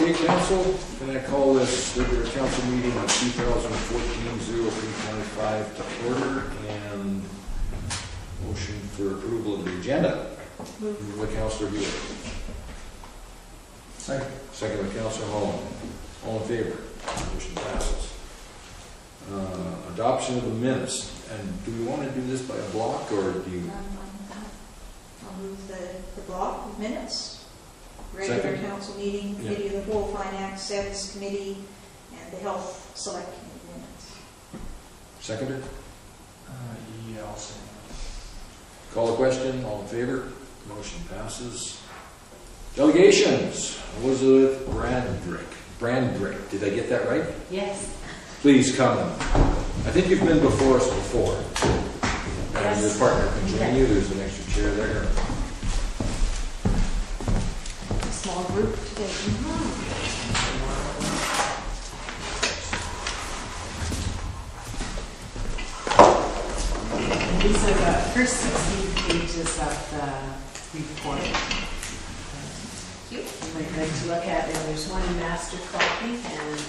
Okay, council, can I call this regular council meeting on 2014-03-25 to order, and motion for approval of the agenda? Moved by Councilor Buell. Second. Second by Councilor Holland. All in favor? Motion passes. Adoption of the minutes. And do we want to do this by a block, or do you? I'll move the block of minutes. Regular Second. council meeting, committee of the whole, finance, SEDS committee, and the health select committee minutes. Seconded? Yeah, I'll say. Call the question. All in favor? Motion passes. Delegations. Elizabeth Brandrick. Did I get that right? Yes. Please come. I think you've been before us before. And your partner can join you. There's an extra chair there. Small group today. These are the first 16 pages of the report. You might like to look at, and there's one master copy, and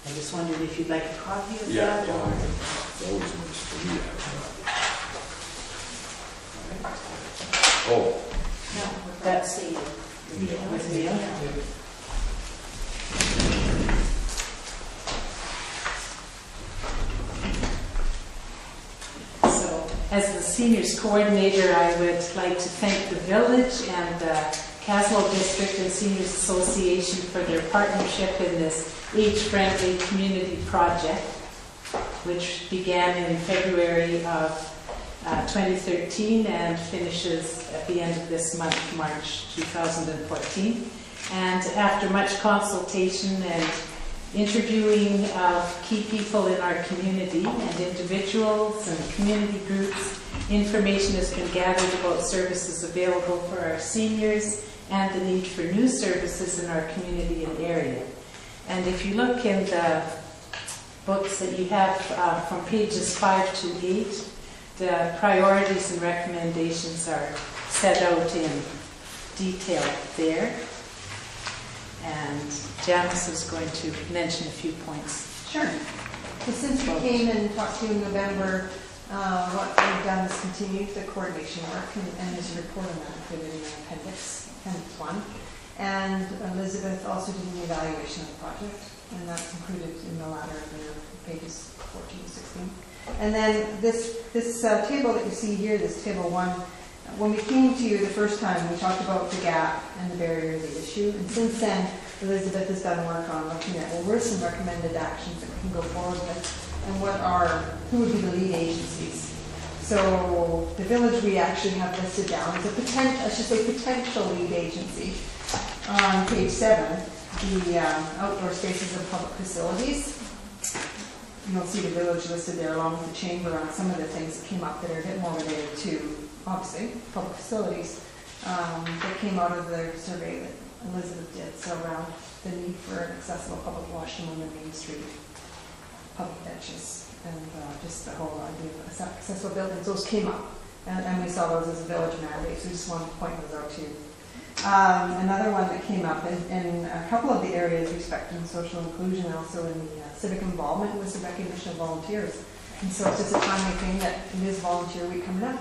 I just wondered if you'd like a copy of Yeah, that. well, it's always nice to read that. Oh, No, That's the with Neil. So, as the seniors coordinator, I would like to thank the village and the Kaslo District and Seniors Association for their partnership in this age-friendly community project, which began in February of 2013 and finishes at the end of this month, March 2014. And after much consultation and interviewing of key people in our community and individuals and community groups, information has been gathered about services available for our seniors and the need for new services in our community and area. And if you look in the books that you have from pages 5 to 8, the priorities and recommendations are set out in detail there. And Janice is going to mention a few points. Sure. So since we came and talked to you in November, what we've done is continued the coordination work, and there's a report on that included in the appendix 1. And Elizabeth also did an evaluation of the project, and that's included in the latter of the pages 14 to 16. And then this table that you see here, this table 1, when we came to you the first time, we talked about the gap and the barrier of the issue. And since then, Elizabeth has done work on looking at, well, where's some recommended actions that we can go forward with, and who would be the lead agencies. So the village we actually have listed down as a potential lead agency. On page 7, the outdoor spaces and public facilities. You'll see the village listed there along with the chamber on some of the things that came up that are a bit more related to, obviously, public facilities that came out of the survey that Elizabeth did. So around the need for an accessible public washroom on the main street, public benches, and just the whole idea of accessible buildings. Those came up, and we saw those as a village mandate, so we just wanted to point those out to you. Another one that came up in a couple of the areas, respect and social inclusion, and also in the civic involvement, was the recognition of volunteers. And so it's just a timely thing that it is Volunteer Week coming up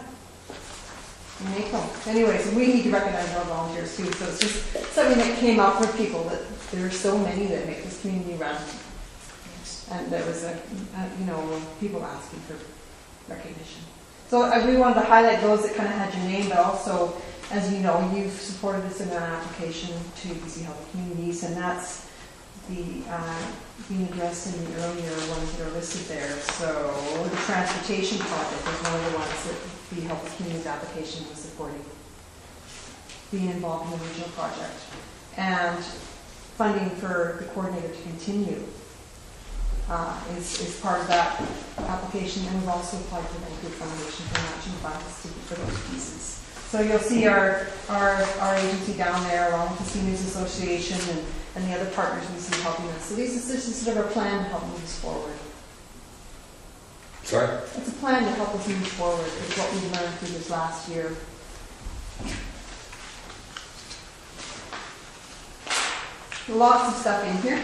in April. Anyway, so we need to recognize our volunteers too. So it's just something that came up for people, that there are so many that make this community run. And there was people asking for recognition. So I really wanted to highlight those that kind of had your name, but also, as you know, you've supported us in an application to BC Health Communities, and that's being addressed in the earlier ones that are listed there. So the transportation project is one of the ones that the Health Communities application was supporting, being involved in the regional project. And funding for the coordinator to continue is part of that application, and we've also applied for the Vancouver Foundation for matching funds for those pieces. So you'll see our agency down there, along with the Seniors Association and the other partners we see helping us. So this is sort of our plan to help move us forward. sorry? It's a plan to help us move forward. It's what we've learned through this last year. lots of stuff in here.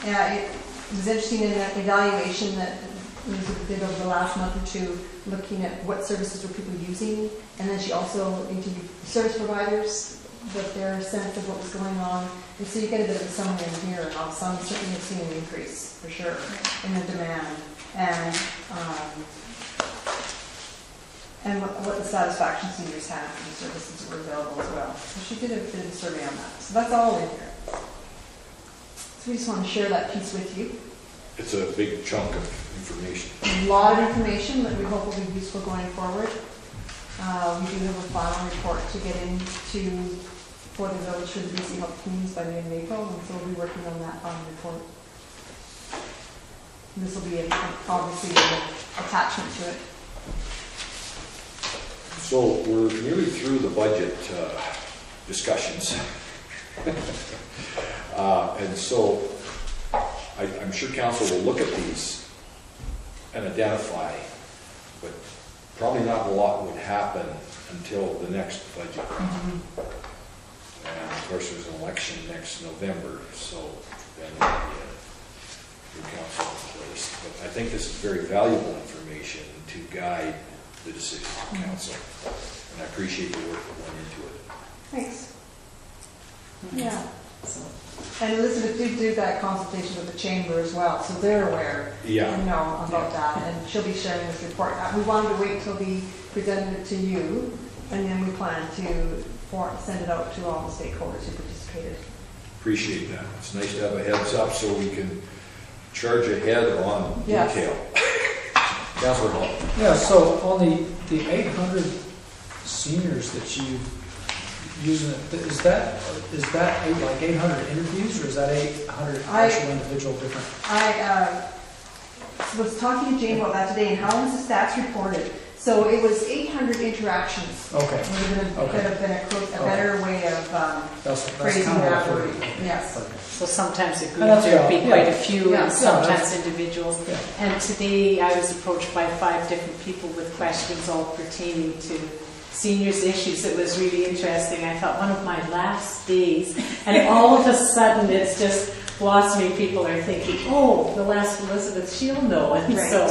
Yeah, it was interesting in that evaluation that Elizabeth did over the last month or two, looking at what services were people using, and then she also interviewed service providers, what their sense of what was going on, and so you get a bit of a summary in here, and some certainly have seen an increase, for sure, in the demand, and what the satisfaction seniors had for the services that were available as well. So she did a bit of a survey on that, so that's all in here. So we just want to share that piece with you. It's a big chunk of information. A lot of information that we hope will be useful going forward. We do have a final report to get into for the village for the BC Health Communities by the end of April, and so we'll be working on that final report. And this will be obviously an attachment to it. So we're nearly through the budget discussions. And so I'm sure council will look at these and identify, but probably not a lot would happen until the next budget round. And of course, there's an election next November, so then there'll be a new council in place. But I think this is very valuable information to guide the decision of the council. And I appreciate the work that went into it. Thanks. Yeah. And Elizabeth did do that consultation with the chamber as well, so they're aware, about that, and she'll be sharing this report. We wanted to wait till we presented it to you, and then we plan to send it out to all the stakeholders who participated. Appreciate that. It's nice to have a heads up so we can charge ahead on detail. Councilor Hall. Yeah, so on the 800 seniors that you using it, is that like 800 interviews, or is that 800 actual individual different? I was talking to Jane about that today, and how was the stats reported? So it was 800 interactions. Okay. Would have been a better way of phrasing that word. Yes. Okay. So sometimes a group, there'd be quite a few, and sometimes individuals. Yeah. And today I was approached by 5 different people with questions all pertaining to seniors issues. It was really interesting. I thought one of my last days, and all of a sudden it's just blossoming. People are thinking, oh, the last Elizabeth, she'll know. And so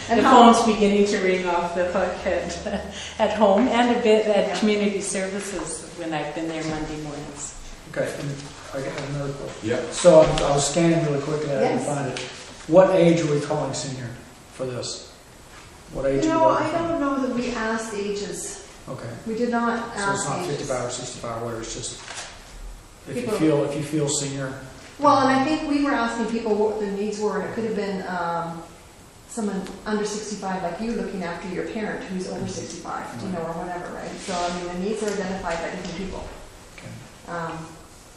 and the phone's beginning to ring off the hook at home and a bit at community services when I've been there Monday mornings. Okay, and I got another question. Yeah. So I was scanning really quickly and I didn't find it. What age are we calling senior for this? What age? I don't know that we asked ages. Okay. We did not ask. So it's not ages. 55 or 65, whatever. It's just if People, you feel senior. Well, and I think we were asking people what their needs were, and it could have been someone under 65, like you, looking after your parent who's over 65, or whatever, right? So I mean, the needs are identified by different people. Okay.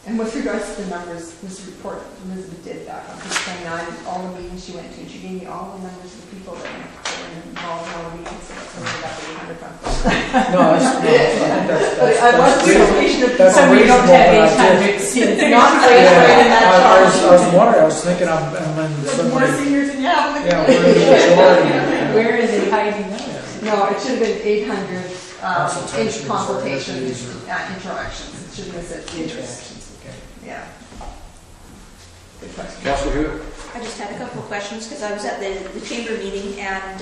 And with regards to the numbers, this report Elizabeth did back on page 29, all the meetings she went to, she gave me all the numbers of the people that were involved in all the meetings, so that's where we got the 800 from. I think that's I want the information of that's So we don't have reasonable, 800 seniors. not right in that I was chart. wondering, I was thinking, and then More suddenly, seniors than you have. yeah, we're in the majority. Where is it hiding out? No, it should have been 800 Consultations or consultations, interviews interactions. It shouldn't have said Interactions. Okay. Yeah. Good question. Councilor Hewitt? I just had a couple of questions because I was at the chamber meeting and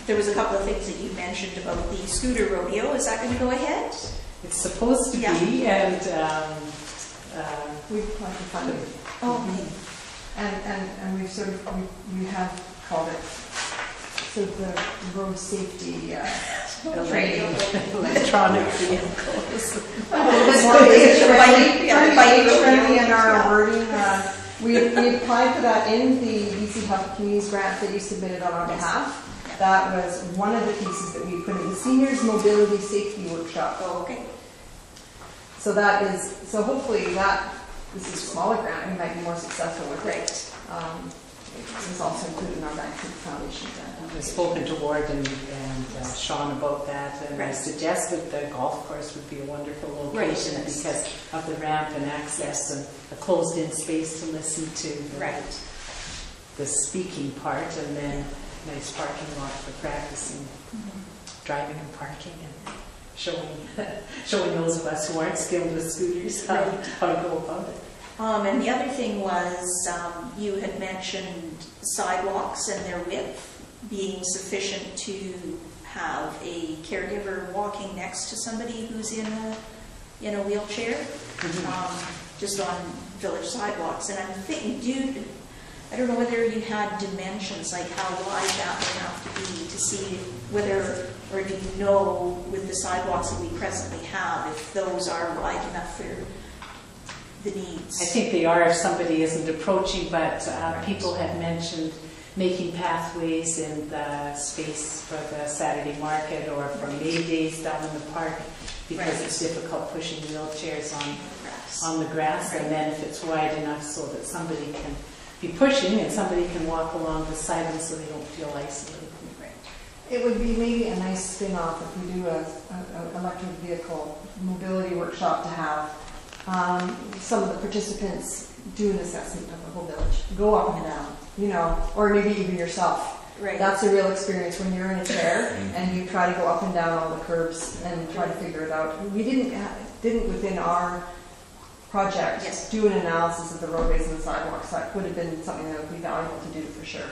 there was a couple of things that you mentioned about the scooter rodeo. Is that going to go ahead? It's supposed to be, and We've applied for funding. Okay. And we've sort of, we have called it sort of the road safety training. electronic vehicles. Friendly in our wording. We applied for that in the BC Health Communities grant that you submitted on our behalf. That was one of the pieces that we put in the Seniors Mobility Safety Workshop. Oh, okay. So that is, so hopefully this is a smaller grant, we might be more successful with it. It's also included in our Bank Foundation grant. I've spoken to Ward and Sean about that, and I suggested the golf course would be a wonderful location because of the ramp and access and a closed-in space to listen to the speaking part, and then nice parking lot for practicing driving and parking. And showing those of us who aren't skilled with scooters how to go about it. And the other thing was, you had mentioned sidewalks and their width being sufficient to have a caregiver walking next to somebody who's in a wheelchair, just on village sidewalks. And I'm thinking, I don't know whether you had dimensions, like how wide that would have to be to see whether, or do you know with the sidewalks that we presently have, if those are wide enough for the needs? I think they are if somebody isn't approaching, but people have mentioned making pathways in the space for the Saturday market or for May days down in the park, because it's difficult pushing wheelchairs on the grass, and then if it's wide enough so that somebody can be pushing and somebody can walk along beside them so they don't feel isolated. It would be maybe a nice spin-off if we do an electric vehicle mobility workshop to have some of the participants do an assessment of the whole village. Go up and down, or maybe even yourself. Right. That's a real experience when you're in a chair and you try to go up and down all the curbs and try to figure it out. We didn't within our project do an analysis of the roadways and the sidewalks. That would have been something that would be valuable to do for sure.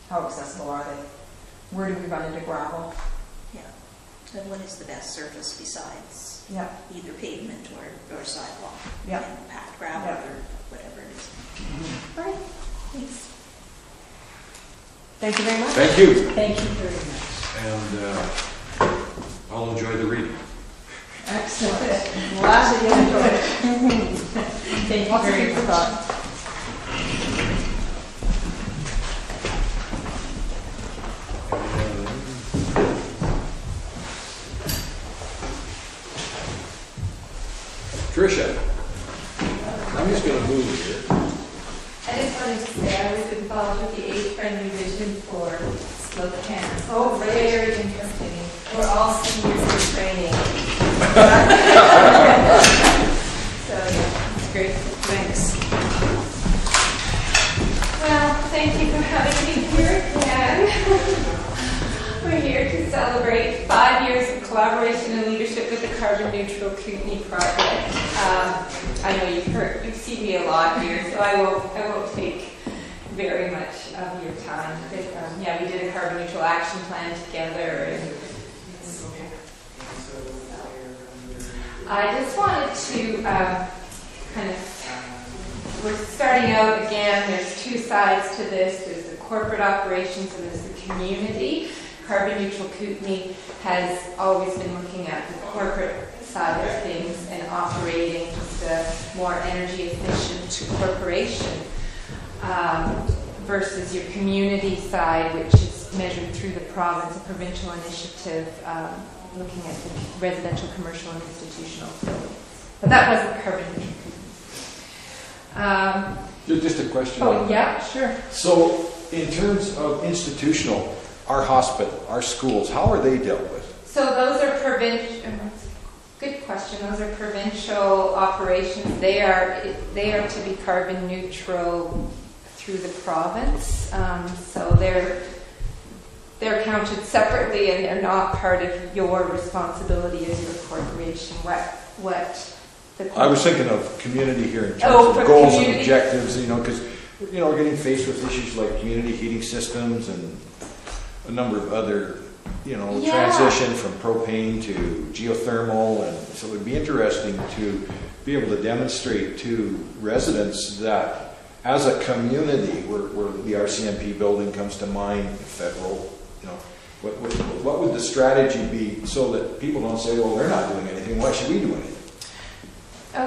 How accessible are they? Where do we run into gravel? Yeah. And what is the best surface besides either pavement or sidewalk? Yeah. And packed gravel or whatever it is. All right. Thanks. Thank you very much. Thank you. Thank you very much. And I'll enjoy the reading. Excellent. Glad that you enjoyed it. Thank you Lots of very food for much. thought. Tricia, I'm just going to move here. I just wanted to say I was involved with the 8 Friend revision for Spokane. Oh, Very interesting. We're all seniors in training. So yeah, it's great. Thanks. Well, thank you for having me here again. We're here to celebrate 5 years of collaboration and leadership with the Carbon Neutral Kootenai project. I know you've seen me a lot here, so I won't take very much of your time. But, we did a carbon neutral action plan together, and I just wanted to we're starting out again. There's 2 sides to this. There's the corporate operations and there's the community. Carbon Neutral Kootenai has always been looking at the corporate side of things and operating just a more energy efficient corporation versus your community side, which is measured through the province, a provincial initiative looking at the residential, commercial, and institutional buildings. But that wasn't Carbon Neutral. Just a question. Oh, yeah, sure. So, in terms of institutional, our hospital, our schools, how are they dealt with? So those are good question. Those are provincial operations. They are to be carbon neutral through the province. So they're counted separately, and they're not part of your responsibility as your corporation. I was thinking of community here in terms of goals and objectives, because we're getting faced with issues like community heating systems and a number of other, transition from propane to geothermal, and so it would be interesting to be able to demonstrate to residents that as a community, where the RCMP building comes to mind, federal, what would the strategy be so that people don't say, well, they're not doing anything, why should we do anything?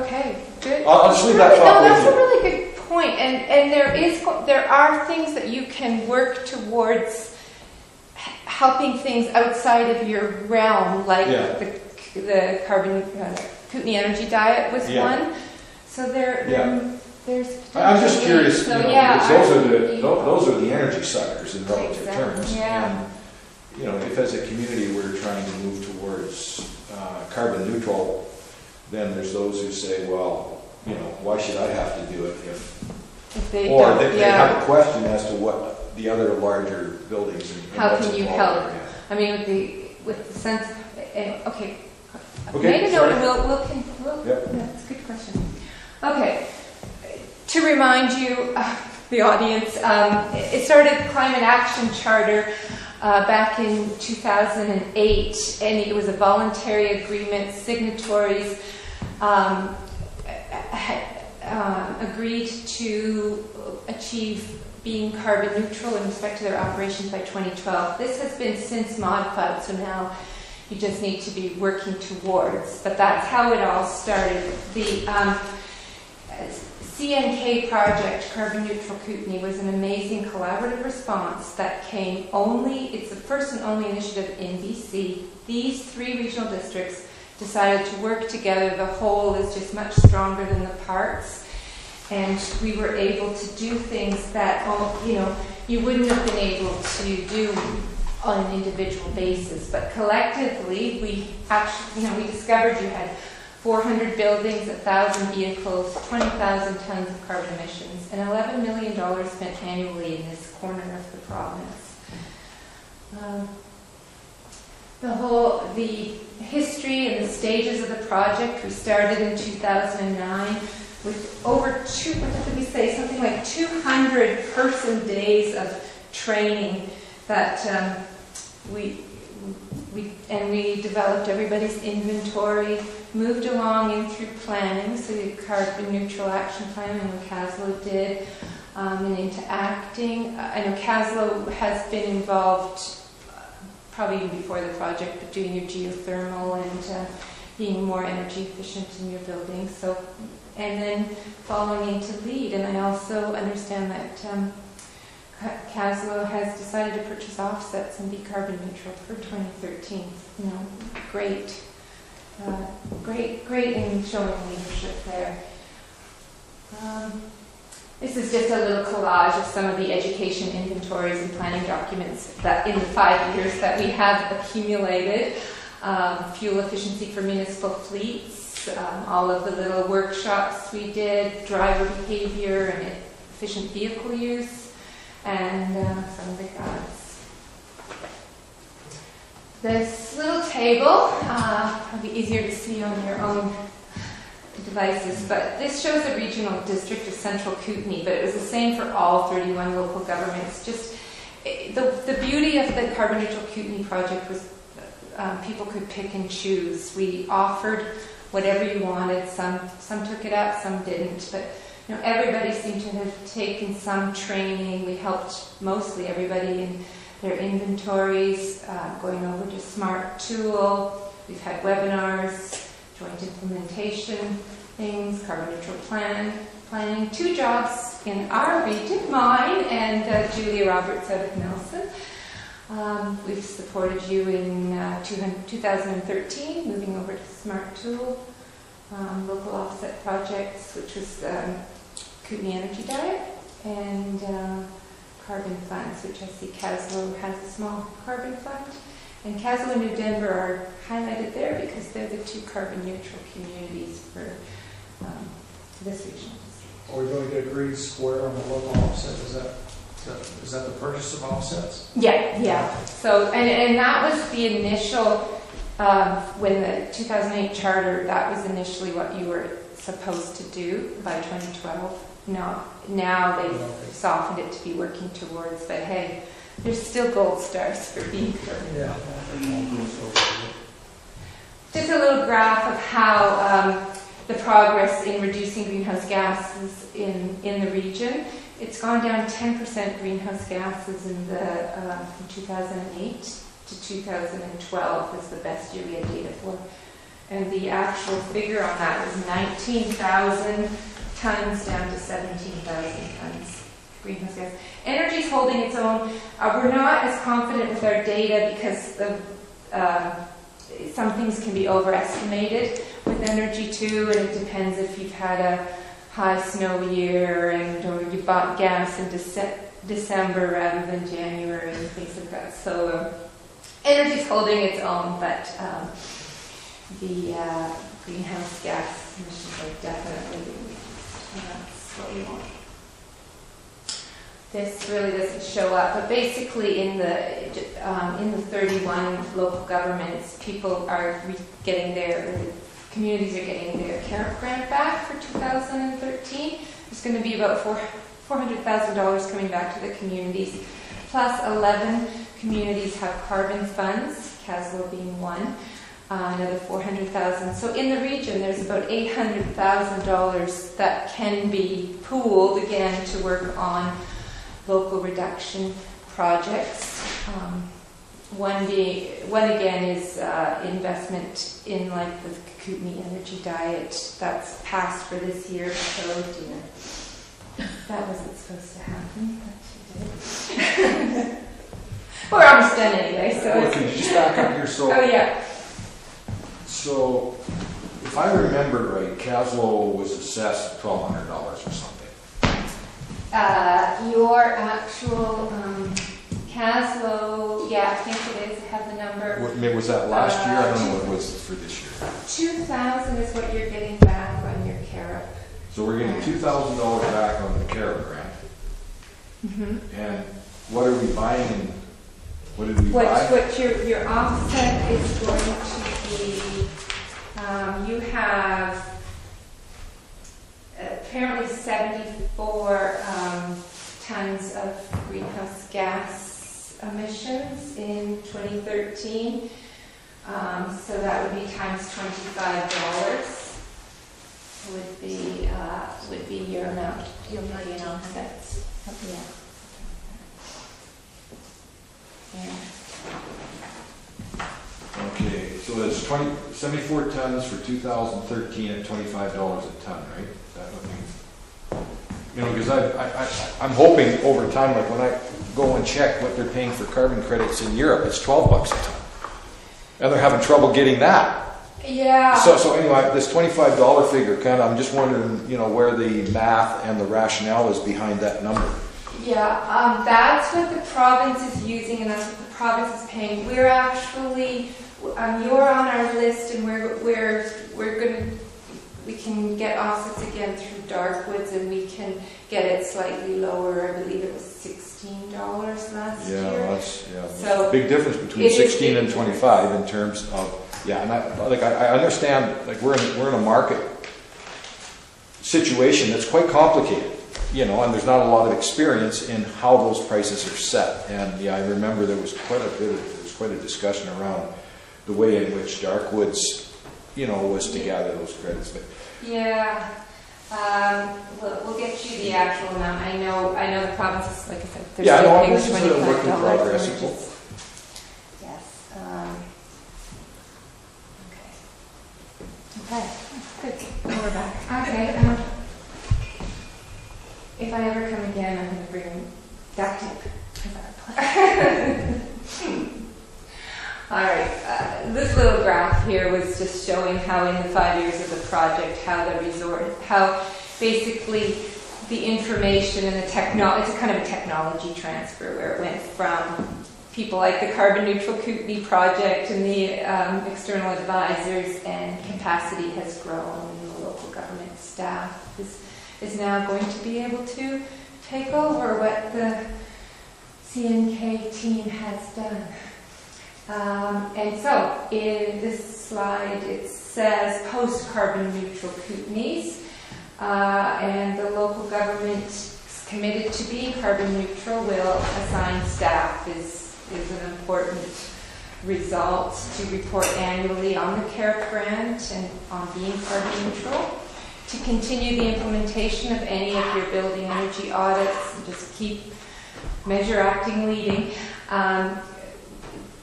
Okay, good. I'll just leave that thought with you. That's a really good point. And there are things that you can work towards helping things outside of your realm, like the carbon Kootenai energy diet was one. So there's. I'm just curious, so, because those are the energy suckers in relative terms. Yeah. And, if as a community we're trying to move towards carbon neutral, then there's those who say, well, why should I have to do it if they have a question as to what the other larger buildings and how what's can you involved help? there. I mean, with the sense, Okay, Made a note, sorry. and Yep. that's a good question. Okay, to remind you, the audience, it started Climate Action Charter back in 2008, and it was a voluntary agreement. Signatories agreed to achieve being carbon neutral in respect to their operations by 2012. This has been since modified, so now you just need to be working towards. But that's how it all started. The CNK project, Carbon Neutral Kootenay, was an amazing collaborative response that came it's the first and only initiative in BC. These 3 regional districts decided to work together. The whole is just much stronger than the parts. And we were able to do things that, you wouldn't have been able to do on an individual basis. But collectively, we actually, we discovered you had 400 buildings, 1,000 vehicles, 20,000 tons of carbon emissions, and $11 million spent annually in this corner of the province. The history and the stages of the project, we started in 2009 with over something like 200 person days of training that we developed everybody's inventory, moved along in through planning, so the carbon neutral action plan, I know Kaslo did, and into acting. I know Kaslo has been involved probably even before the project, but doing your geothermal and being more energy efficient in your buildings. So, and then following into LEAD, and I also understand that Kaslo has decided to purchase offsets and be carbon neutral for 2013. Great in showing leadership there. This is just a little collage of some of the education inventories and planning documents that in the 5 years that we have accumulated. Fuel efficiency for municipal fleets, all of the little workshops we did, driver behavior and efficient vehicle use, and some of the guides. This little table, probably easier to see on your own devices, but this shows a regional district of Central Kootenay, but it was the same for all 31 local governments. Just the beauty of the Carbon Neutral Kootenay project was people could pick and choose. We offered whatever you wanted. Some took it up, some didn't, but everybody seemed to have taken some training. We helped mostly everybody in their inventories, going over to Smart Tool. We've had webinars, joint implementation things, carbon neutral planning. 2 jobs in our region, mine and Julia Roberts out of Nelson. We've supported you in 2013, moving over to Smart Tool, local offset projects, which was Kootenay Energy Diet, and carbon funds, which I see Kaslo has a small carbon fund. And Kaslo and New Denver are highlighted there because they're the 2 carbon neutral communities for this regional district. Are we going to get a green square on the local offset? Is that the purchase of offsets? Yeah. So, and that was the initial, when the 2008 charter, that was initially what you were supposed to do by 2012. Now they've softened it to be working towards, but hey, there's still gold stars for being carbon. Yeah. Just a little graph of how the progress in reducing greenhouse gases in the region. It's gone down 10% greenhouse gases from 2008 to 2012 was the best year we had data for. And the actual figure on that was 19,000 tons down to 17,000 tons greenhouse gas. Energy's holding its own. We're not as confident with our data because some things can be overestimated with energy too, and it depends if you've had a high snow year or you bought gas in December rather than January and things like that. So energy's holding its own, but the greenhouse gas emissions are definitely reduced, and that's what we want. this really doesn't show up, but basically in the 31 local governments, people are getting communities are getting their CAREP grant back for 2013. There's going to be about $400,000 coming back to the communities, plus 11 communities have carbon funds, kaslo being one, another $400,000. So in the region, there's about $800,000 that can be pooled again to work on local reduction projects. One again is investment in like the Kootenai energy diet. That's passed for this year. Oh dear, that wasn't supposed to happen, but it did. We're almost done anyway. So. Well, can you just back up here? So. Oh yeah. So, if I remember right, kaslo was assessed $1,200 or something. Your actual kaslo, yeah, I think it is. I have the number. Was that last year? I don't know what it was for this year. 2,000 is what you're getting back on your CAREP. So we're getting $2,000 back on the CAREP grant. Mm-hmm. And what are we buying? And what did we buy? What your offset is going to be, you have apparently 74 tons of greenhouse gas emissions in 2013. So that would be times $25 would be your amount. Your million offsets. Yeah. Yeah. Okay, so it's 74 tons for 2013 at $25 a ton, right? That would be, you know, because I'm hoping over time, like when I go and check what they're paying for carbon credits in Europe, it's $12 a ton, and they're having trouble getting that. Yeah. So anyway, this $25 figure, kind of, I'm just wondering, you know, where the math and the rationale is behind that number. Yeah, that's what the province is using, and that's what the province is paying. We're actually, you're on our list, and we can get offsets again through Darkwoods, and we can get it slightly lower. I believe it was $16 last year. That's So a big difference between 16 and 25 in terms of, and I understand, like we're in a market situation that's quite complicated. You know, and there's not a lot of experience in how those prices are set. And yeah, I remember there was quite a discussion around the way in which Darkwoods, you know, was to gather those credits. But yeah, we'll get you the actual amount. I know the province is, like I said, they're still paying this is a work in $25. progress. Yes. Okay. Good. Now we're back. Okay. If I ever come again, I'm going to bring duct tape. All right. This little graph here was just showing how in the 5 years of the project, how basically the information and the technology, it's a kind of a technology transfer where it went from people like the Carbon Neutral Kootenai project and the external advisors, and capacity has grown, and the local government staff is now going to be able to take over what the CNK team has done. And so in this slide it says post-carbon neutral Kootenays, and the local government is committed to being carbon neutral, will assign staff is an important result to report annually on the CAREP grant and on being carbon neutral, to continue the implementation of any of your building energy audits, and just keep measure, acting, leading,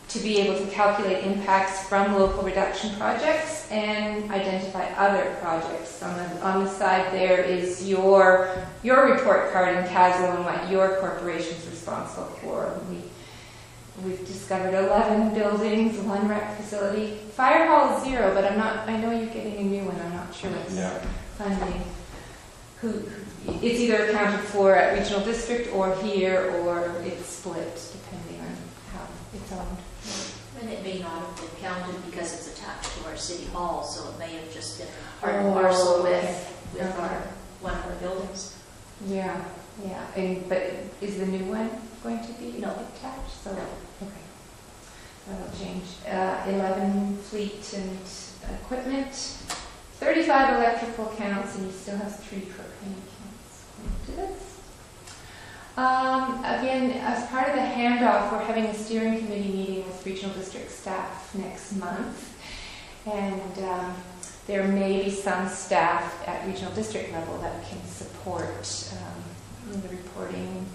to be able to calculate impacts from local reduction projects and identify other projects. On the side there is your report card in kaslo and what your corporation is responsible for. We've discovered 11 buildings, 1 rec facility. Fire hall is 0, but I know you're getting a new one. I'm not sure what's funding. It's either accounted for at regional district or here, or it's split depending on how it's owned. And it may not have been counted because it's attached to our city hall, so it may have just been part and parcel with one of our buildings. Yeah. Yeah, but is the new one going to be No. attached? So, No. okay. That'll change. 11 fleet and equipment, 35 electrical counts, and you still have 3 propane counts. Do this. Again, as part of the handoff, we're having a steering committee meeting with regional district staff next month. And there may be some staff at regional district level that can support the reporting.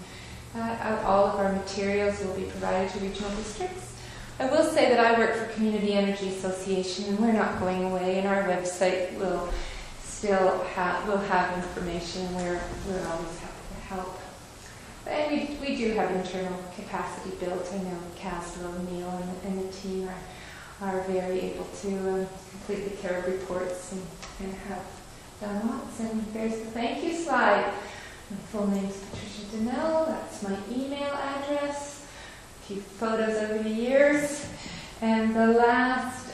All of our materials will be provided to regional districts. I will say that I work for Community Energy Association, and we're not going away, and our website will still have information. We're always happy to help. And we do have internal capacity built. I know Kaslo, Neil, and the team are very able to complete the care reports and have done lots. And there's the thank you slide. My full name is Patricia Donnell. That's my email address. A few photos over the years. And the last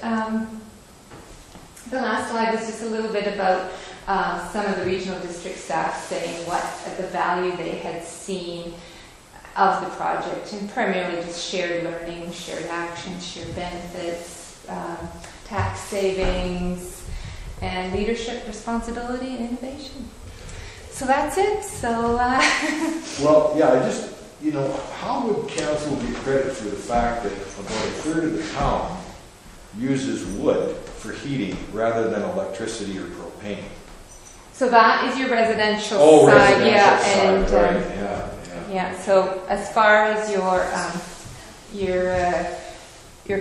slide was just a little bit about some of the regional district staff saying what the value they had seen of the project, and primarily just shared learning, shared action, shared benefits, tax savings, and leadership, responsibility, and innovation. So that's it. So, Well, yeah, I just, how would council get credit for the fact that about a third of the town uses wood for heating rather than electricity or propane? so that is your residential side, residential yeah, side, and right, yeah. So as far as your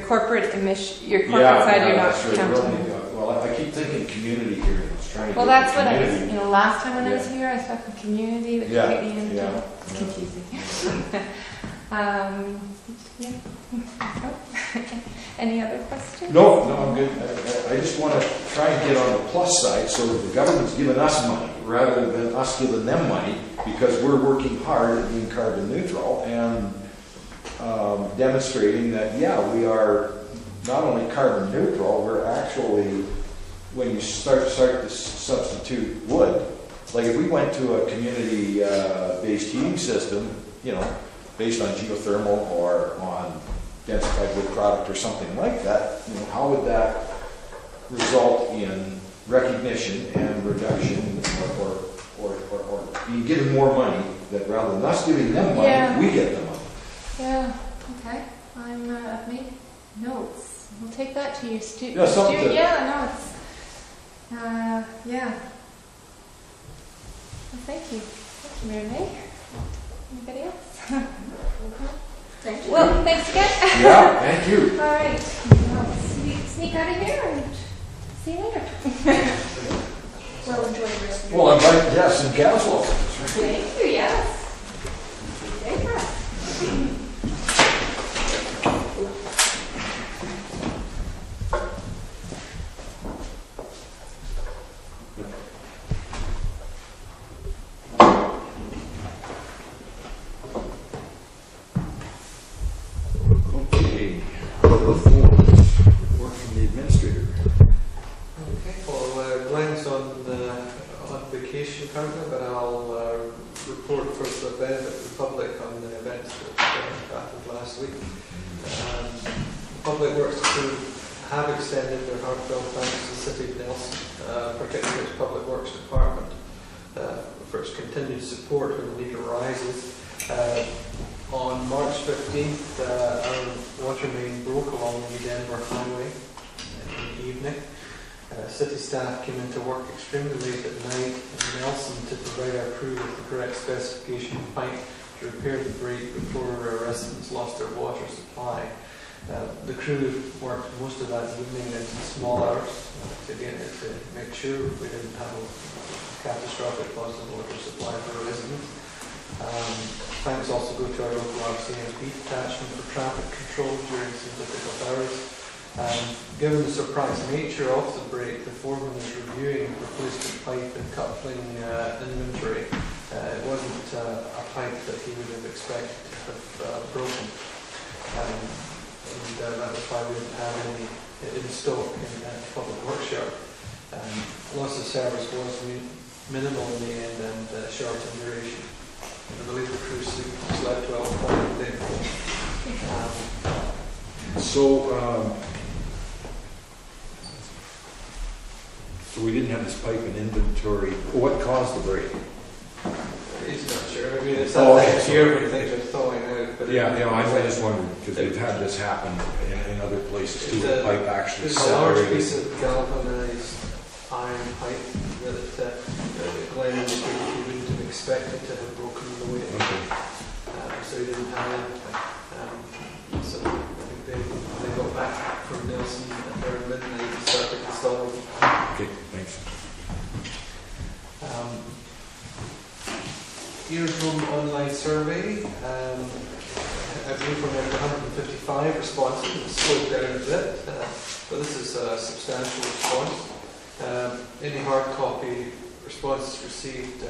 corporate emission, your corporate side, you're not that's right. counting. Well, I keep thinking community here. It's trying to Well, get that's the what I was, community. last time when I was Yeah. here, I thought the community, but Yeah, it's yeah. confusing. Yeah. Oh. Any other questions? No, I'm good. I just want to try and get on the plus side so that the government's giving us money rather than us giving them money, because we're working hard at being carbon neutral and demonstrating that, we are not only carbon neutral, we're actually, when you start to substitute wood, like if we went to a community-based heating system, based on geothermal or on densified wood product or something like that, how would that result in recognition and reduction or being given more money, that rather than us giving them money, Yeah. we get the money? Yeah, okay. I've made notes. We'll take that to your student. Yeah, something to- Yeah, no, it's, yeah. Well, thank you. Thank you, Mary May. Anybody else? Thank you. Well, thanks again. Yeah, thank you. All right. I'll sneak out of here and see you later. Well, enjoy the rest of your Well, I'm right, yes, in Castle. Thank you, yes. Take care. Okay, number 4, work from the administrator. Okay, well, Glenn's on vacation currently, but I'll report for the benefit of the public on the events that happened last week. Public Works crew have extended their heartfelt thanks to the City of Nelson, particularly its Public Works Department, for its continued support when the need arises. On March 15th, our water main broke along the Denver Highway in the evening. City staff came into work extremely late at night in Nelson to provide our crew with the correct specification of pipe to repair the break before our residents lost their water supply. The crew worked most of that evening into small hours to make sure we didn't have a catastrophic loss of water supply for our residents. Thanks also go to our local RCMP detachment for traffic control during some difficult hours. Given the surprise nature of the break, the foreman is reviewing replacement pipe and coupling inventory. It wasn't a pipe that he would have expected to have broken. And that was why we didn't have any in stock in the public workshop. Loss of service was minimal in the end and short in duration. I believe the crew was led to alcohol then. So we didn't have this pipe in inventory. What caused the break? He's not sure. I mean, it's Oh, not okay. next year when things are thawing out. But Yeah, I just wondered, because we've had this happen in other places too. The pipe actually There's a large separated. piece of galvanized iron pipe that Glenn indicated he wouldn't have expected to have broken the way it did. Okay. So he didn't have it. So I think they got back from Nelson at their midnight and started installing. Okay, thanks. Here's one online survey. I believe we're at 155 responses. It's slowed down a bit, but this is a substantial response. Any hard copy responses received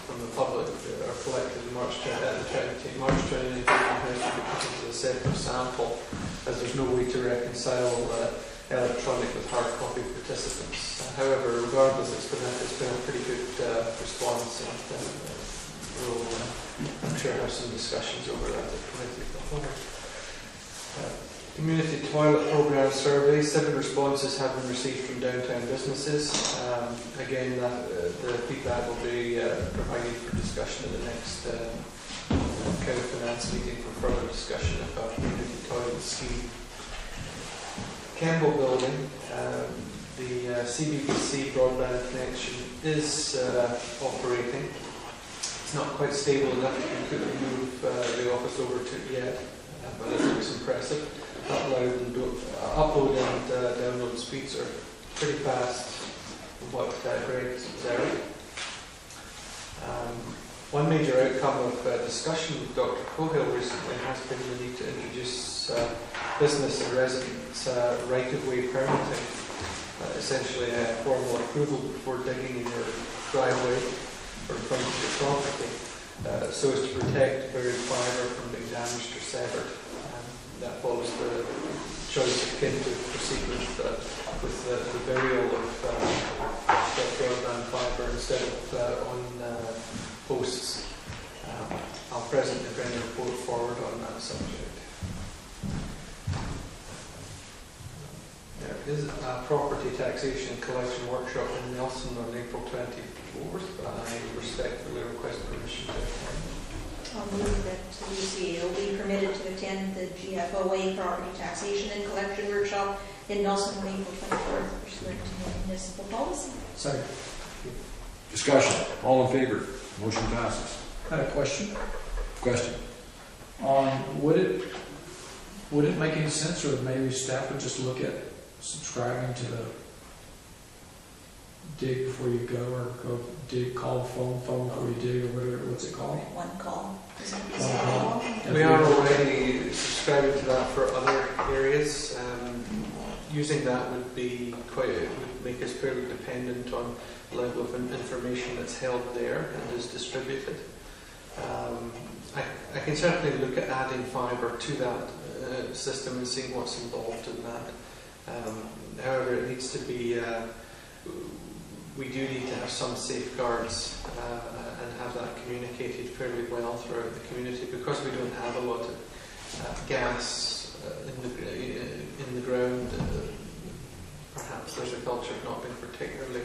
from the public are collected in March 2019 has to be put into a separate sample, as there's no way to reconcile electronic with hard copy participants. However, regardless, it's been a pretty good response, and we'll, I'm sure, have some discussions over that at committee of the whole. Community toilet program survey, 7 responses have been received from downtown businesses. Again, the feedback will be provided for discussion at the next County Finance meeting for further discussion about community toilet scheme. Campbell Building, the CBBC broadband connection is operating. It's not quite stable enough that you couldn't move the office over to it yet, but it looks impressive. Upload and download speeds are pretty fast from what Greg said. One major outcome of discussion with Dr. Cohill recently has been the need to introduce business and residents right-of-way permitting, essentially a formal approval before digging in your driveway or in front of your property, so as to protect buried fibre from being damaged or severed. That follows the choice of kin to proceed with the burial of broadband fibre instead of on posts. I'll presently bring a report forward on that subject. There is a property taxation and collection workshop in Nelson on April 24th. I respectfully request permission to attend. I'll move that UCA will be permitted to attend the GFOA property taxation and collection workshop in Nelson on April 24th, pursuant to municipal policy. Second. Discussion. All in favor? Motion passes. I had a question. Question. Would it make any sense, or maybe staff would just look at subscribing to the dig before you go, or go dig, call the phone before you dig, or whatever, what's it called? One call. Isn't it One call. We are already subscribing to that for other areas. Using that would make us fairly dependent on the level of information that's held there and is distributed. I can certainly look at adding fibre to that system and seeing what's involved in that. However, it needs to be, we do need to have some safeguards and have that communicated fairly well throughout the community, because we don't have a lot of gas in the ground. Perhaps there's a culture of not being particularly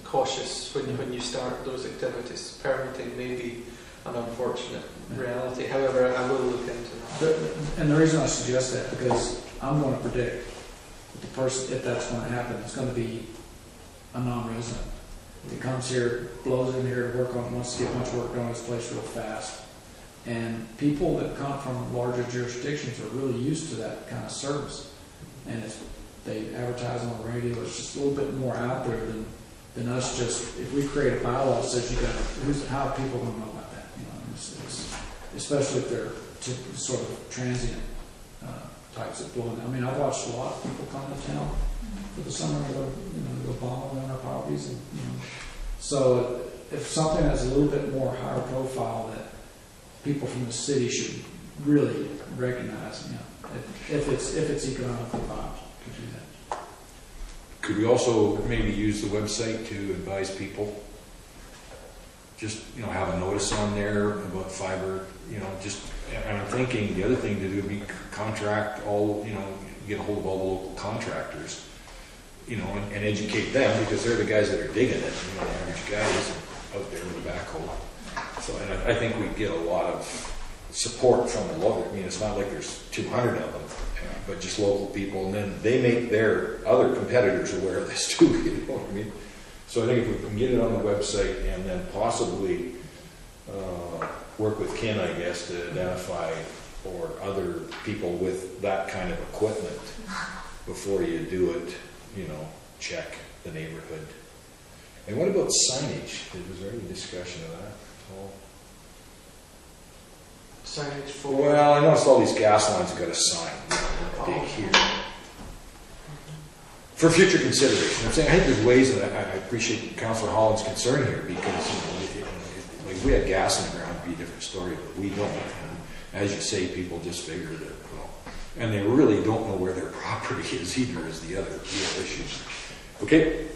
cautious when you start those activities. Permitting may be an unfortunate reality. However, I will look into that. And the reason I suggest that, because I'm going to predict that the person, if that's going to happen, is going to be a non-resident. He comes here, blows in here to work on, wants to get much work done on his place real fast. And people that come from larger jurisdictions are really used to that kind of service. And they advertise on the radio. It's just a little bit more out there than us just, if we create a bylaw that says you got to, how are people going to know about that? You know, especially if they're sort of transient types of blowing. I mean, I've watched a lot of people come to town for the summer to go bomb on our properties, and so if something that's a little bit more higher profile that people from the city should really recognize, if it's economically viable to do that. Could we also maybe use the website to advise people just, have a notice on there about fiber, just, and I'm thinking the other thing to do would be contract all, get a hold of all the local contractors, and educate them, because they're the guys that are digging it, the average guy isn't out there with a backhoe. So, and I think we get a lot of support from the local, it's not like there's 200 of them, but just local people, and then they make their other competitors aware of this too, you know what I mean? So I think if we can get it on the website and then possibly work with Ken, I guess, to identify or other people with that kind of equipment before you do it, check the neighborhood. And what about signage? Was there any discussion of that at all? Signage for. Well, I noticed all these gas lines have got a sign, big here. For future consideration, I'm saying, I think there's ways that I appreciate Councillor Holland's concern here, because like if we had gas in the ground, it'd be a different story, but we don't. And as you say, people just figure that, and they really don't know where their property is either, is the other real issue. Okay.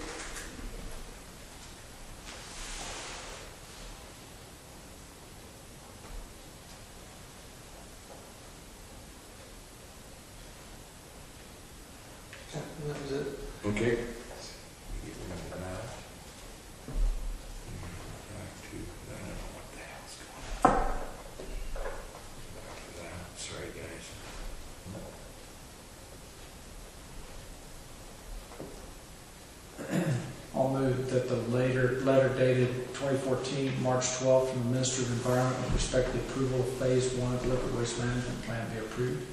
That was it. Okay. Sorry, guys. I'll move that the letter dated 2014, March 12th, from the Minister of Environment with respect to the approval of Phase 1 of the Liquid Waste Management Plan be approved.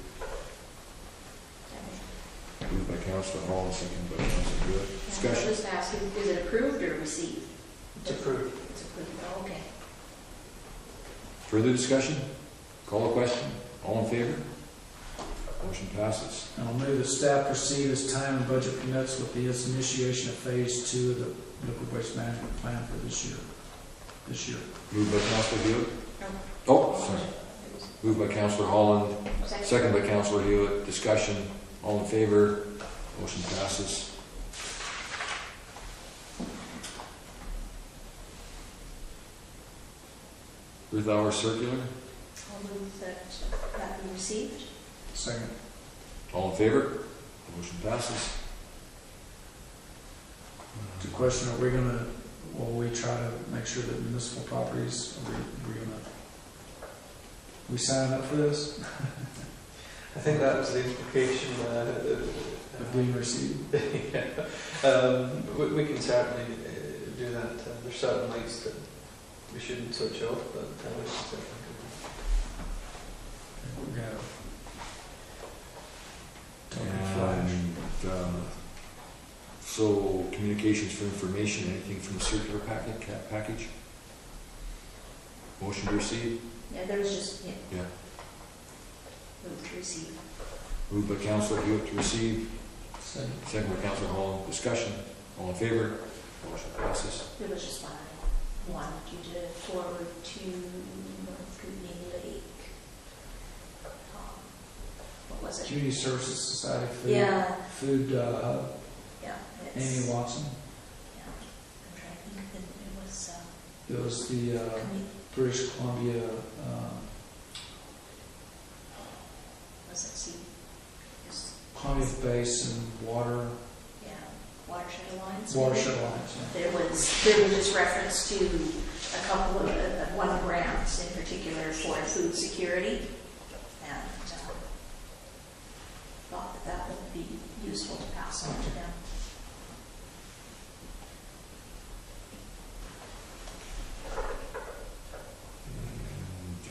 Moved by Councillor Hall, second by Councillor Hewitt. I'll Discussion. just ask you, is it approved or received? It's approved. It's approved, oh, okay. Further discussion? Call the question. All in favor? Motion passes. And I'll move that staff proceed as time and budget permits with the initiation of Phase 2 of the Liquid Waste Management Plan for this year. Moved by Councillor Hewitt. No. Oh, sorry. Moved by Councillor Holland, Second. second by Councillor Hewitt. Discussion. All in favor? Motion passes. Earth Hour Circular. I'll move that that be received. Second. All in favor? Motion passes. The question, will we try to make sure that municipal properties, we sign up for this? I think that was the implication. If we receive? Yeah. We can certainly do that. There's certain lights that we shouldn't switch off, but we can certainly We're gonna And, so communications for information, anything from the circular package? Motion to receive? Yeah, there was just, Yeah. move to receive. Moved by Councillor Hewitt to receive, Second. second by Councillor Holland. Discussion. All in favor? Motion passes. There was just one I wanted you to forward to North Kootenai Lake. What was it? Community Services Society Yeah, Food Hub, yeah. Amy it's- Watson. Yeah, I'm trying to think that It was the British Columbia, was it C? Just- Pontiac Basin Water, Yeah, Watershed Alliance. Watershed Alliance. There was just reference to a couple of, one grant in particular for food security, and thought that would be useful to pass on to them.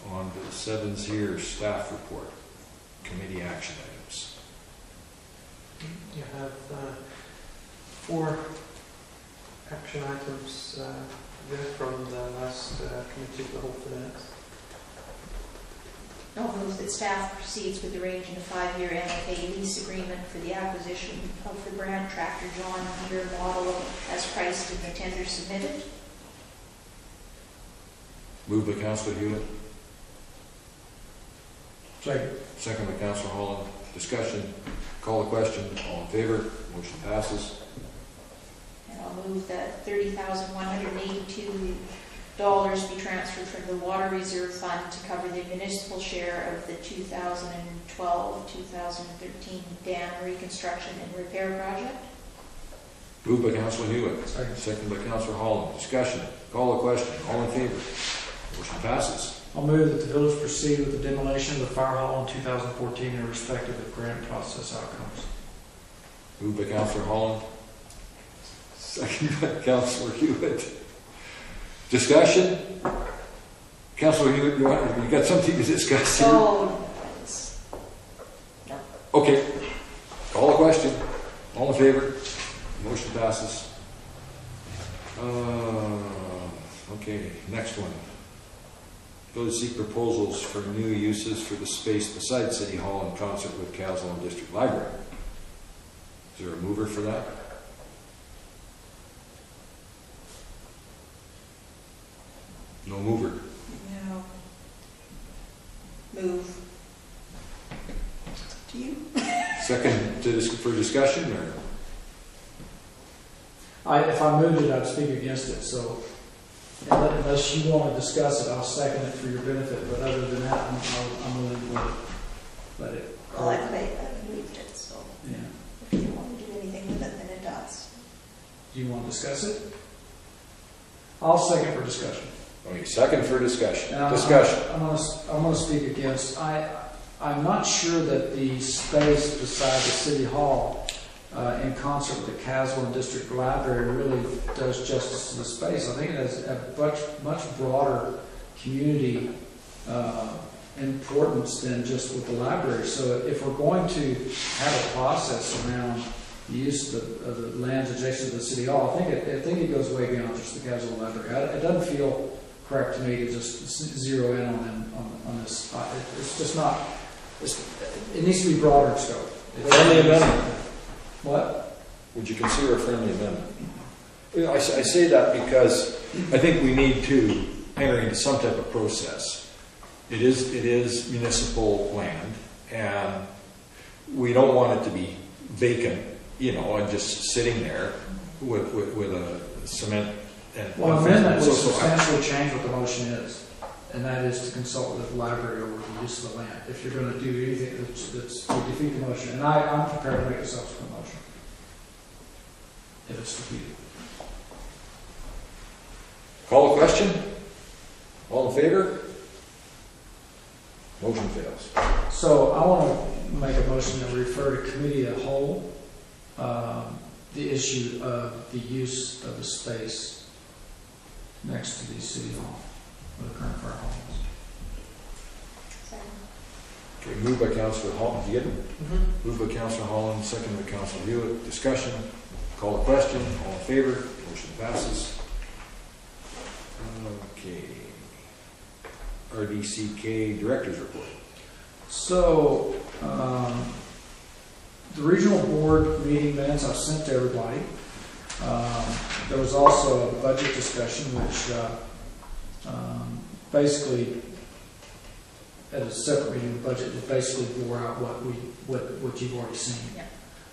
And on to the sevens here, staff report, committee action items. You have 4 action items there from the last committee of the whole finance. I'll move that staff proceeds with arranging a 5-year MFA lease agreement for the acquisition of the brand tractor John Deere model as priced in the tender submitted. Moved by Councillor Hewitt, Second. second by Councillor Holland. Discussion. Call the question. All in favor? Motion passes. And I'll move that $30,182 be transferred from the Water Reserve Fund to cover the municipal share of the 2012-2013 dam reconstruction and repair project. Moved by Councillor Hewitt, Second. second by Councillor Holland. Discussion. Call the question. All in favor? Motion passes. I'll move that the village proceed with the demolition of the fire hall in 2014 in respect of the grant process outcomes. Moved by Councillor Holland, second by Councillor Hewitt. Discussion? Councillor Hewitt, you got something to discuss here? Oh, no. Okay. Call the question. All in favor? Motion passes. Okay, next one. Village seek proposals for new uses for the space beside City Hall in concert with Kaslo and District Library. Is there a mover for that? No mover. No. Move. To you? Second for discussion, or? If I moved it, I'd speak against it, so unless you want to discuss it, I'll second it for your benefit, but other than that, I'm willing to let it. Well, I've moved it, so Yeah. if you want to do anything with it, then it does. Do you want to discuss it? I'll second for discussion. Okay, second for discussion. And Discussion. I'm going to speak against. I'm not sure that the space beside the City Hall, in concert with the Kaslo and District Library, really does justice to the space. I think it has a much broader community importance than just with the library. So if we're going to have a process around the use of the lands adjacent to the City Hall, I think it goes way beyond just the Kaslo Library. It doesn't feel correct to me to just zero in on this. It's just not. It needs to be broader in scope. Friendly amendment. What? Would you consider a friendly amendment? I say that because I think we need to enter into some type of process. It is municipal land, and we don't want it to be vacant, and just sitting there with a cement. Well, amendment will substantially change what the motion is, and that is to consult with the library over the use of the land. If you're going to do anything that's to defeat the motion, and I'm prepared to make a subsequent motion if it's defeated. Call the question. All in favor? Motion fails. So I want to make a motion to refer to committee of the whole the issue of the use of the space next to the City Hall, where the current fire hall is. Okay, moved by Councillor Holland. Did you get it? Moved by Councillor Holland, second by Councillor Hewitt. Discussion. Call the question. All in favor? Motion passes. Okay. RDCK Director's Report. So, the regional board meeting minutes I've sent to everybody. There was also a budget discussion, which basically, at a separate meeting, the budget basically bore out what you've already seen. Yeah.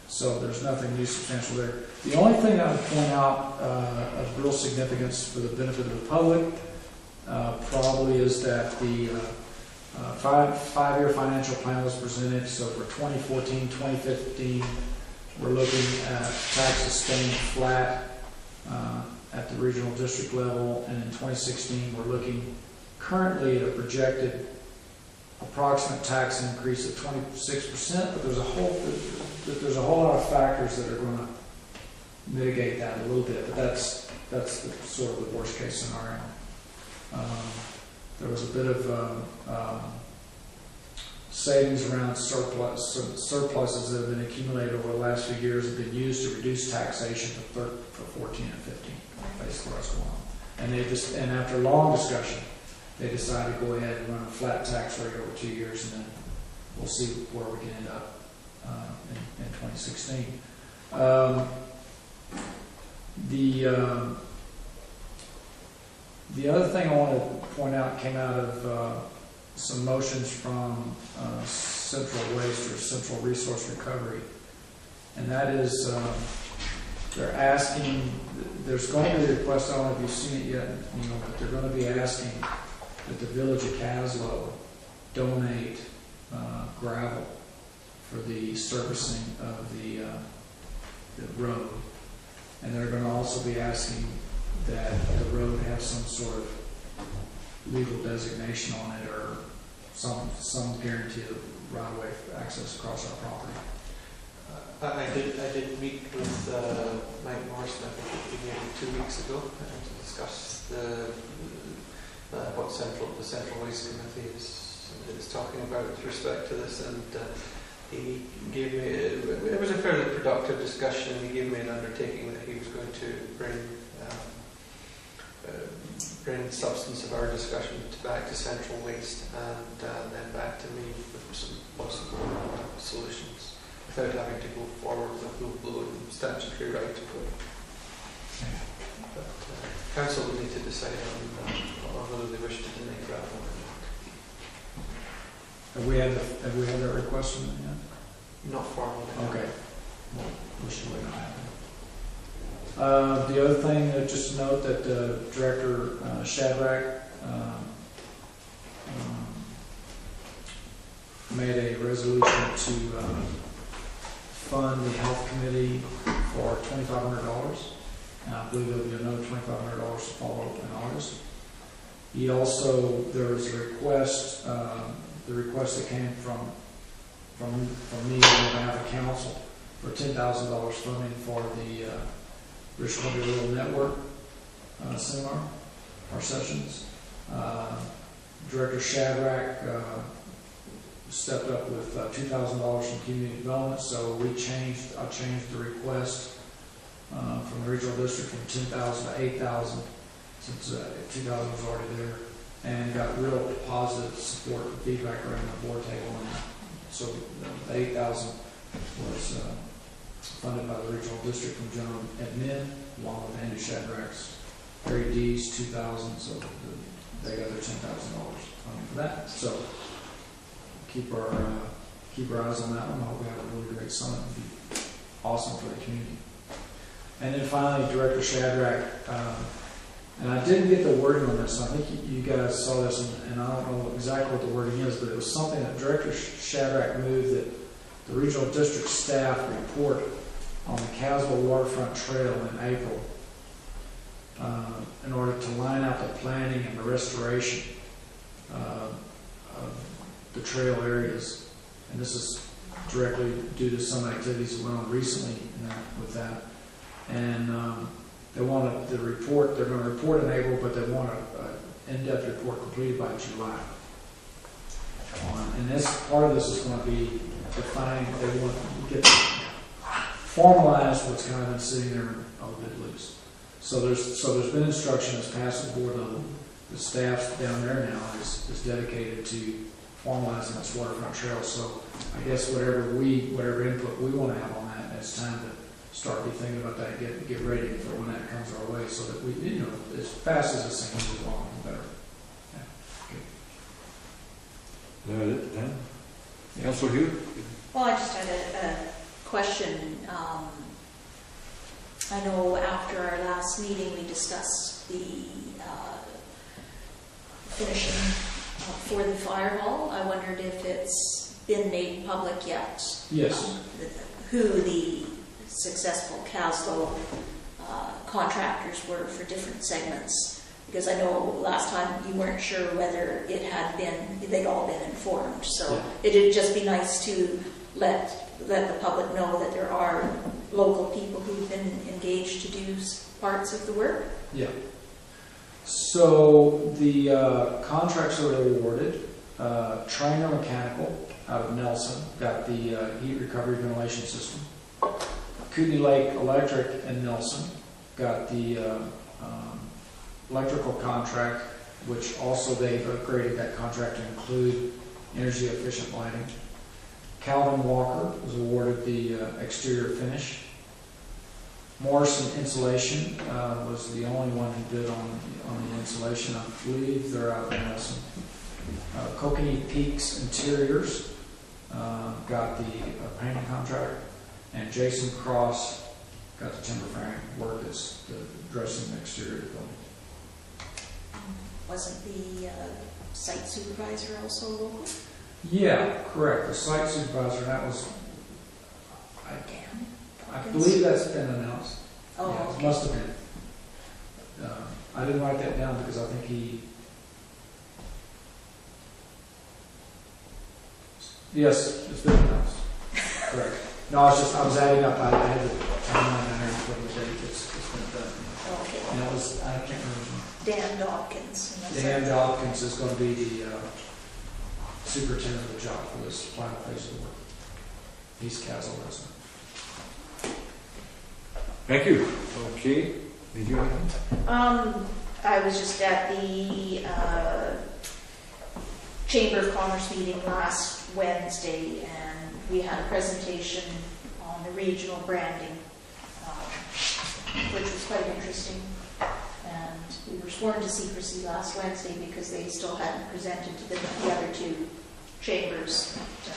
So there's nothing new substantial there. The only thing I would point out of real significance for the benefit of the public probably is that the five-year financial plan was presented. So for 2014, 2015, we're looking at taxes staying flat at the regional district level, and in 2016, we're looking currently at a projected approximate tax increase of 26%. But there's a whole lot of factors that are going to mitigate that a little bit. But that's sort of the worst case scenario. There was a bit of savings around surpluses that have been accumulated over the last few years have been used to reduce taxation for 14 and 15. Basically, what's going on. And after long discussion, they decided to go ahead and run a flat tax rate over 2 years, and then we'll see where we can end up in 2016. The other thing I want to point out came out of some motions from Central Waste or Central Resource Recovery, and that is they're asking, there's going to be a request, I don't know if you've seen it yet, but they're going to be asking that the village of Kaslo donate gravel for the servicing of the road. And they're going to also be asking that the road have some sort of legal designation on it or some guarantee of right-of-way access across our property. I did meet with Mike Morrison, I think maybe 2 weeks ago, to discuss what the Central Waste Committee is talking about with respect to this, and he gave me, it was a fairly productive discussion. He gave me an undertaking that he was going to bring the substance of our discussion back to Central Waste and then back to me with some possible solutions without having to go forward with a full-blown statutory right to go. But council will need to decide on whether they wish to deny gravel or not. Have we had that request from them yet? Not formally. Okay. Well, we should wait on that. The other thing, just to note that Director Shadrack made a resolution to fund the health committee for $2,500. And I believe there'll be another $2,500 to follow up in August. He also, there was a request, the request that came from me on behalf of council for $10,000 funding for the British Columbia Rural Network seminar or sessions. Director Shadrack stepped up with $2,000 from community development, so I changed the request from the regional district from $10,000 to $8,000 since $2,000 was already there, and got real positive support and feedback around the board table. And so the $8,000 was funded by the regional district from general admin, along with Andy Shadrack's Harry D's $2,000, so they got their $10,000 funding for that. So keep our eyes on that one. I hope we have a really great summit. It'd be awesome for the community. And then finally, Director Shadrack, and I didn't get the wording on this. I think you guys saw this, and I don't know exactly what the wording is, but it was something that Director Shadrack moved that the regional district staff report on the Kaslo waterfront trail in April in order to line out the planning and the restoration of the trail areas. And this is directly due to some activities that went on recently with that. And they want the report, they're going to report in April, but they want an in-depth report completed by July. And this part of this is going to be defining, they want to get formalized what's kind of been sitting there a little bit loose. So there's been instruction that's passed the board level. The staff down there now is dedicated to formalizing this waterfront trail. So I guess whatever input we want to have on that, it's time to start be thinking about that, get ready for when that comes our way, so that we, as fast as this thing moves along, the better. Yeah. Is that it, Dan? Councilor Hugh? Well, I just had a question. I know after our last meeting, we discussed the finishing for the fire hall. I wondered if it's been made public yet. Yes. Who the successful Kaslo contractors were for different segments. Because I know last time you weren't sure whether they'd all been informed. So it'd just be nice to let the public know that there are local people who've been engaged to do parts of the work. Yeah. So the contracts that were awarded, Trainer Mechanical out of Nelson got the heat recovery ventilation system. Kootenai Lake Electric in Nelson got the electrical contract, which also they've upgraded that contract to include energy efficient lighting. Calvin Walker was awarded the exterior finish. Morrison Insulation was the only one who bid on the insulation. I believe they're out of Nelson. Kokanee Peaks Interiors got the painting contract, and Jason Cross got the timber frame work that's the dressing the exterior of the building. Wasn't the site supervisor also local? Yeah, correct. The site supervisor, that was, Dan? I believe that's been announced. Oh, Yeah, okay. it must have been. I didn't write that down because I think yes, it's been announced. Correct. No, I was adding up, I had the timeline on there for the date, it's been done. Okay. And that was, I can't remember. Dan Dawkins. and that's Dan it. Dawkins is going to be the superintendent of the job for this final phase of the work. He's Castle resident. Thank you. Okay, did you have anything? I was just at the Chamber of Commerce meeting last Wednesday, and we had a presentation on the regional branding, which was quite interesting. And we were sworn to secrecy last Wednesday because they still hadn't presented to the other two chambers. But,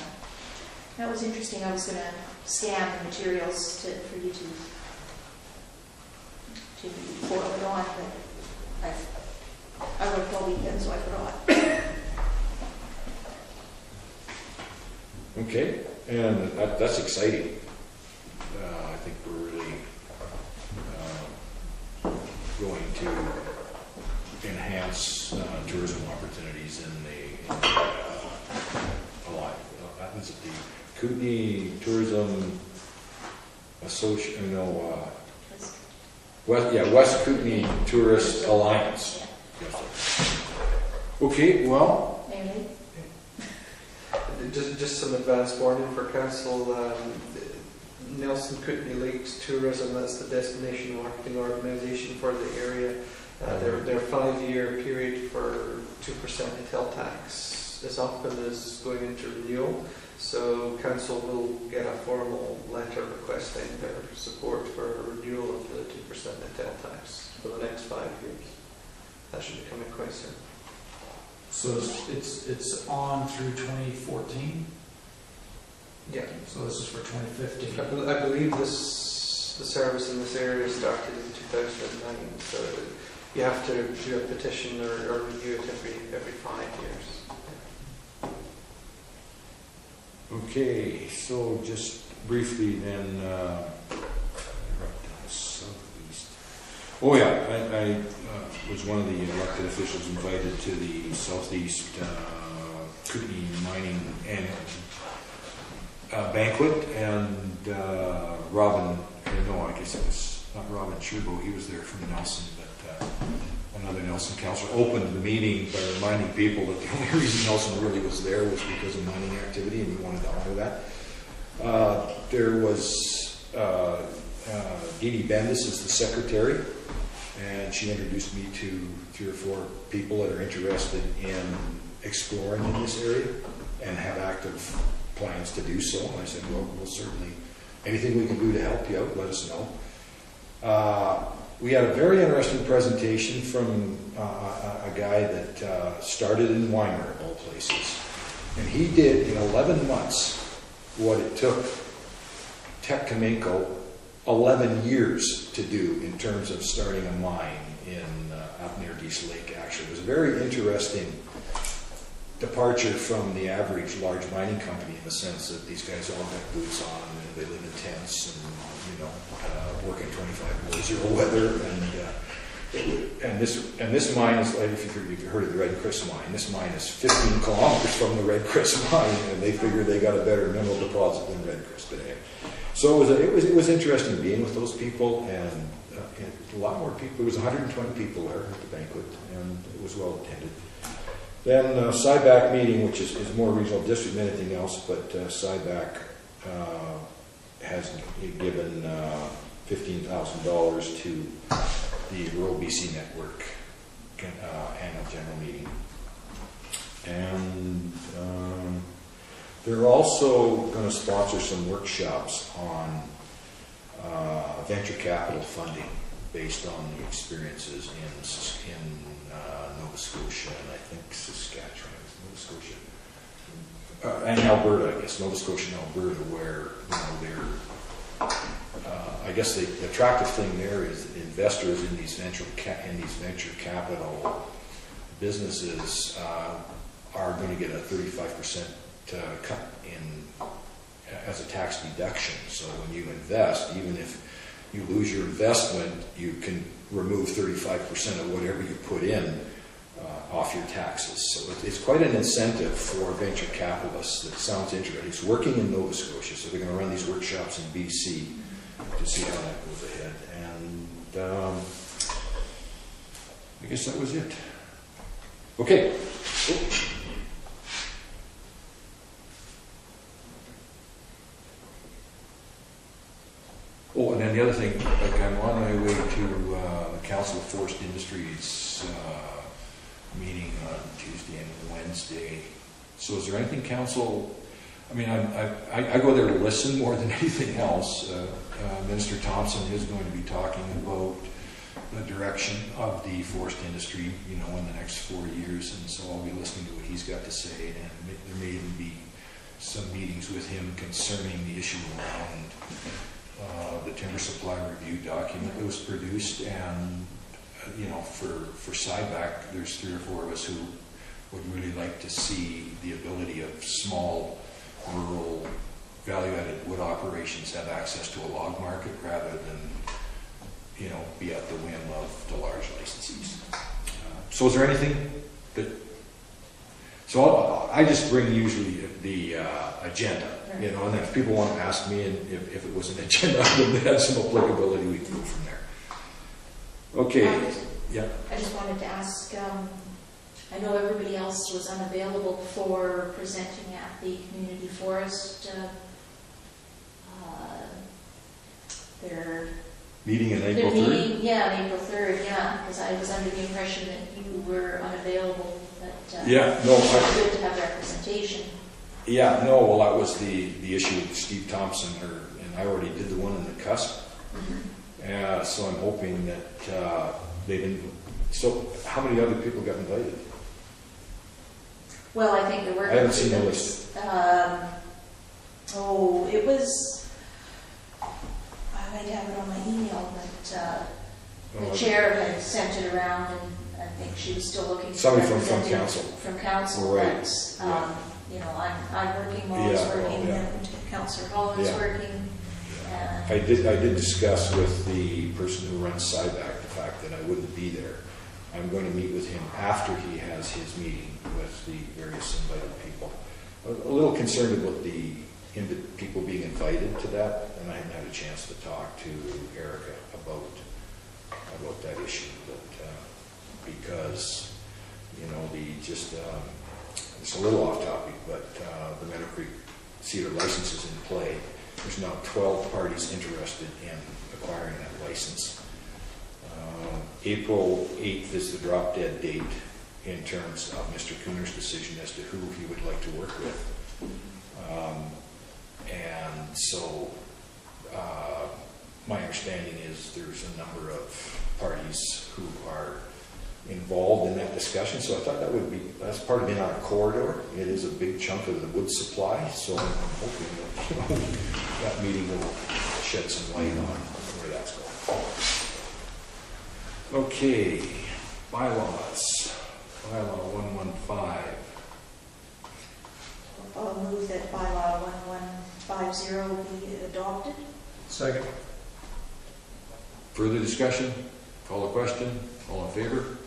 that was interesting. I was going to scan the materials for you to forward on, but I worked all weekend, so I forgot. Okay, and that's exciting. I think we're really going to enhance tourism opportunities in a lot. Is it the Kootenai Tourism Association? West Kootenai Tourist Alliance. Yeah. Yes, sir. Okay, well, Maybe. Just some advance warning for council. Nelson Kootenai Lakes Tourism, that's the destination marketing organisation for the area. Their 5-year period for 2% hotel tax is up and is going into renewal. So council will get a formal letter requesting their support for renewal of the 2% hotel tax for the next 5 years. That should be coming quite soon. So it's on through 2014. Yeah. So this is for 2015. I believe the service in this area started in 2009, so you have to do a petition or renew it every 5 years. okay, so just briefly then, southeast. Oh yeah, I was one of the elected officials invited to the Southeast Kootenai Mining Annual Banquet, and Robin, no, I guess it was not Robin Sherbo, he was there from Nelson, but another Nelson councillor opened the meeting by reminding people that the only reason Nelson really was there was because of mining activity, and he wanted to honor that. There was Dee Dee Bendis is the secretary, and she introduced me to 3 or 4 people that are interested in exploring in this area and have active plans to do so. And I said, well, we'll certainly, anything we can do to help you out, let us know. We had a very interesting presentation from a guy that started in Weimar, of all places. And he did, in 11 months, what it took Tech Kamenko 11 years to do in terms of starting a mine up near Geese Lake, actually. It was a very interesting departure from the average large mining company in the sense that these guys all got boots on and they live in tents and, working 25 below 0 weather. And this mine is, like, if you've heard of the Red Chris mine, this mine is 15 kilometers from the Red Chris mine, and they figure they got a better mineral deposit than Red Chris today. So it was interesting being with those people, and a lot more people. There was 120 people there at the banquet, and it was well attended. Then SIBAC meeting, which is more regional district than anything else, but SIBAC has given $15,000 to the Rural BC Network annual general meeting. And they're also going to sponsor some workshops on venture capital funding based on the experiences in Nova Scotia and I think Saskatchewan, Nova Scotia, and Alberta, I guess, Nova Scotia and Alberta, where they're I guess the attractive thing there is that investors in these venture capital businesses are going to get a 35% cut in as a tax deduction. So when you invest, even if you lose your investment, you can remove 35% of whatever you put in off your taxes. So it's quite an incentive for venture capitalists. That sounds interesting. It's working in Nova Scotia, so they're going to run these workshops in BC to see how that goes ahead. And I guess that was it. Okay. Oh, and then the other thing, like I'm on my way to the Council of Forest Industries meeting on Tuesday and Wednesday. So is there anything council, I mean, I go there to listen more than anything else. Minister Thompson is going to be talking about the direction of the forest industry, you know, in the next 4 years, and so I'll be listening to what he's got to say, and there may even be some meetings with him concerning the issue around the timber supply review document that was produced. And you know, for Sideback, there's 3 or 4 of us who would really like to see the ability of small, rural, value-added wood operations have access to a log market rather than, you know, be at the whim of the large licensees. So is there anything that... So I just bring usually the agenda, you know, and then if people want to ask me, and if it was an agenda item that had some applicability, we can go from there. Okay, yeah. I just wanted to ask, I know everybody else was unavailable for presenting at the community forest. Their meeting on April 3rd? Yeah, on April 3rd, yeah, because I was under the impression that you were unavailable, but yeah, no, it's good to have representation. Yeah, no, well, that was the issue with Steve Thompson, and I already did the one in the cusp. Mm-hmm. So I'm hoping that they didn't. So how many other people got invited? Well, I think there were. I haven't seen the list. It was. I might have it on my email, but the chair had sent it around, and I think she was still looking. Somebody from council. From council, right. But Yeah. You know, I'm working, Molly's working, and Councillor Holland's working. I did discuss with the person who runs Sideback the fact that I wouldn't be there. I'm going to meet with him after he has his meeting with the various invited people. A little concerned about the people being invited to that, and I haven't had a chance to talk to Erica about that issue. But because you know, it's a little off topic, but the Meadow Creek cedar license is in play. There's now 12 parties interested in acquiring that license. April 8th is the drop dead date in terms of Mr. Cooner's decision as to who he would like to work with. And so my understanding is there's a number of parties who are involved in that discussion, so I thought that's part of being on a corridor. It is a big chunk of the wood supply, so I'm hoping that, you know, that meeting will shed some light on where that's going. Okay, bylaws. Bylaw 115. I'll move that bylaw 1150 be adopted. Second. Further discussion? Call the question. All in favor?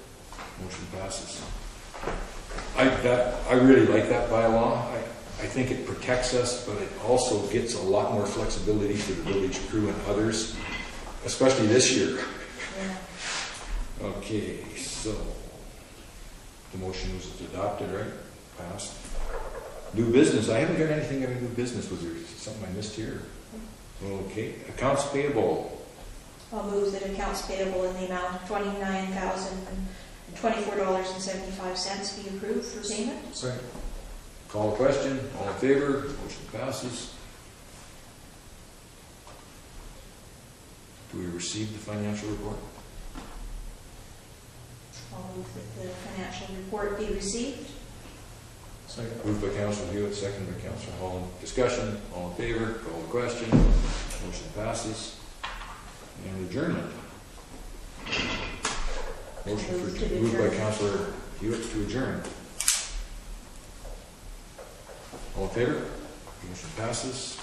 Motion passes. I really like that bylaw. I think it protects us, but it also gets a lot more flexibility for the village crew and others, especially this year. Yeah. Okay, so the motion was adopted, right? Passed. New business. I haven't got anything under new business. Was there something I missed here? Okay. Accounts payable. I'll move that accounts payable in the amount of $29,024.75 be approved for payment. Second. Call the question. All in favor? Motion passes. Do we receive the financial report? I'll move that the financial report be received. Second. Moved by Councillor Hewitt, seconded by Councillor Holland. Discussion. All in favor? Call the question. Motion passes. And adjournment. Motion Move to moved by adjourn. Councillor Hewitt to adjourn. All in favor? Motion passes.